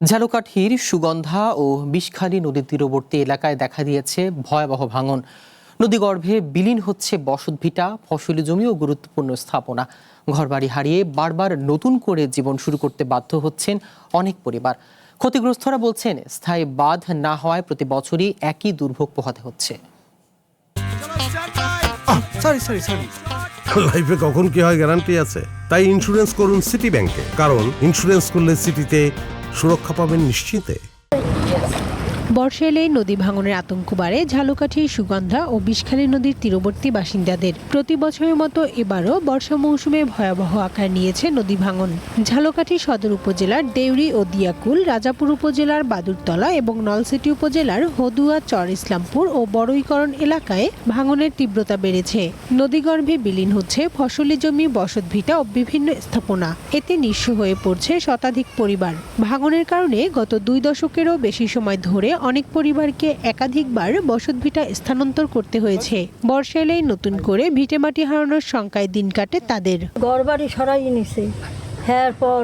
ঝালকাঠির সুগন্ধা ও বিষখালী নদীর তীরবর্তী এলাকায় দেখা দিয়েছে ভয়াবহ ভাঙন। নদীগর্ভে বিলীন হচ্ছে বসতভিটা, ফসলি জমি ও গুরুত্বপূর্ণ স্থাপনা। ঘরবাড়ি হারিয়ে বারবার নতুন করে জীবন শুরু করতে বাধ্য হচ্ছেন অনেক পরিবার। ক্ষতিগ্রস্তরা বলছেন, স্থায়ী বাঁধ না হওয়ায় প্রতি বছরই একই দুর্ভোগ পোহাতে হচ্ছে। লাইফে কখন কি হয় গ্যারান্টি আছে? তাই ইন্স্যুরেন্স করুন সিটি ব্যাংকে, কারণ ইন্স্যুরেন্স করলে সিটিতে সুরক্ষা পাবেন নিশ্চিতে। বর্ষা এলেই নদী ভাঙনের আতঙ্ক বাড়ে ঝালকাঠির সুগন্ধা ও বিষখালী নদীর তীরবর্তী বাসিন্দাদের। প্রতি বছরের মতো এবারও বর্ষা মৌসুমে ভয়াবহ আকার নিয়েছে নদী ভাঙন। ঝালকাঠি সদর উপজেলার দেউরি ও দিয়াকুল, রাজাপুর উপজেলার বাদুরতলা এবং নলছিটি উপজেলার হদুয়া, চর ইসলামপুর ও বড়ইকরণ এলাকায় ভাঙনের তীব্রতা বেড়েছে। নদীগর্ভে বিলীন হচ্ছে ফসলি জমি, বসতভিটা ও বিভিন্ন স্থাপনা। এতে নিঃস্ব হয়ে পড়ছে শতাধিক পরিবার। ভাঙনের কারণে গত 2 দশকেরও বেশি সময় ধরে অনেক পরিবারকে একাধিকবার বসতভিটা স্থানান্তর করতে হয়েছে। বর্ষা এলেই নতুন করে ভিটেমাটি হারানোর শঙ্কায় দিন কাটে তাদের। ঘরবাড়ি সরাই নিছে, এরপর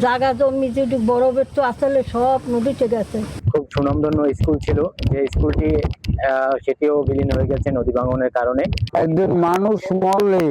জায়গা জমি যেটুকু বড় বেড়তো আসলে সব নদীতে গেছে। খুব সুনামধন্য স্কুল ছিল, যে স্কুলটি সেটিও বিলীন হয়ে গেছে নদী ভাঙনের কারণে। একজন মানুষ মরলে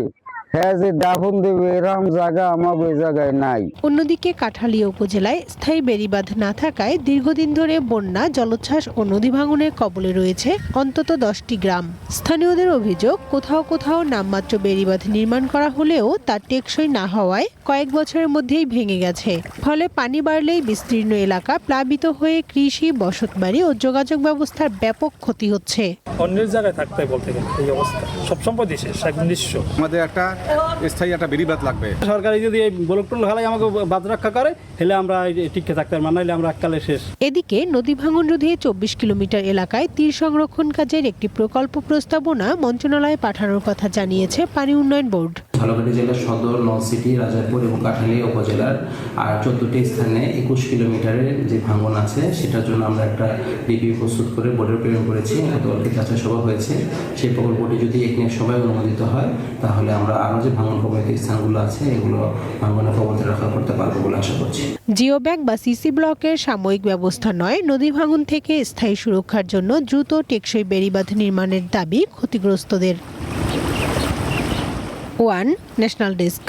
হ্যাঁ যে দাফন দেবে এরকম জায়গা আমার ওই জায়গায় নাই। অন্যদিকে কাঠালিয়া উপজেলায় স্থায়ী বেড়িবাঁধ না থাকায় দীর্ঘদিন ধরে বন্যা, জলোচ্ছ্বাস ও নদী ভাঙনের কবলে রয়েছে অন্তত 10টি গ্রাম। স্থানীয়দের অভিযোগ, কোথাও কোথাও নামমাত্র বেড়িবাঁধ নির্মাণ করা হলেও তা টেকসই না হওয়ায় কয়েক বছরের মধ্যেই ভেঙে গেছে। ফলে পানি বাড়লেই বিস্তীর্ণ এলাকা প্লাবিত হয়ে কৃষি, বসতবাড়ি ও যোগাযোগ ব্যবস্থার ব্যাপক ক্ষতি হচ্ছে। অন্যের জায়গায় থাকতে বলতে গেলে এই অবস্থা, সব সম্পত্তি শেষ, একদম নিঃস্ব। আমাদের একটা স্থায়ী একটা বেড়িবাঁধ লাগবে। সরকারি যদি এই ব্লক টুল হালাই আমাকে বাঁধ রক্ষা করে, তাহলে আমরা টিকে থাকতে পারবো, নাহলে আমরা এককালে শেষ। এদিকে নদী ভাঙন রোধে 24 কিলোমিটার এলাকায় তীর সংরক্ষণ কাজের একটি প্রকল্প প্রস্তাবনা মন্ত্রণালয়ে পাঠানোর কথা জানিয়েছে পানি উন্নয়ন বোর্ড। ঝালকাঠি জেলার সদর, নলছিটি, রাজাপুর এবং কাঠালিয়া উপজেলার আর 14টি স্থানে 21 কিলোমিটারের যে ভাঙন আছে সেটার জন্য আমরা একটা ডিপি প্রস্তুত করে বোর্ডে প্রেরণ করেছি। গতকালকে কাছে সভা হয়েছে। সেই প্রকল্পটি যদি এখানে সবাই অনুমোদিত হয়, তাহলে আমরা আরও যে ভাঙন প্রভাবিত স্থানগুলো আছে এগুলো ভাঙনের কবলে রক্ষা করতে পারবো বলে আশা করছি। জিও ব্যাগ বা সিসি ব্লকের সাময়িক ব্যবস্থা নয়, নদী ভাঙন থেকে স্থায়ী সুরক্ষার জন্য দ্রুত টেকসই বেড়িবাঁধ নির্মাণের দাবি ক্ষতিগ্রস্তদের। One national desk.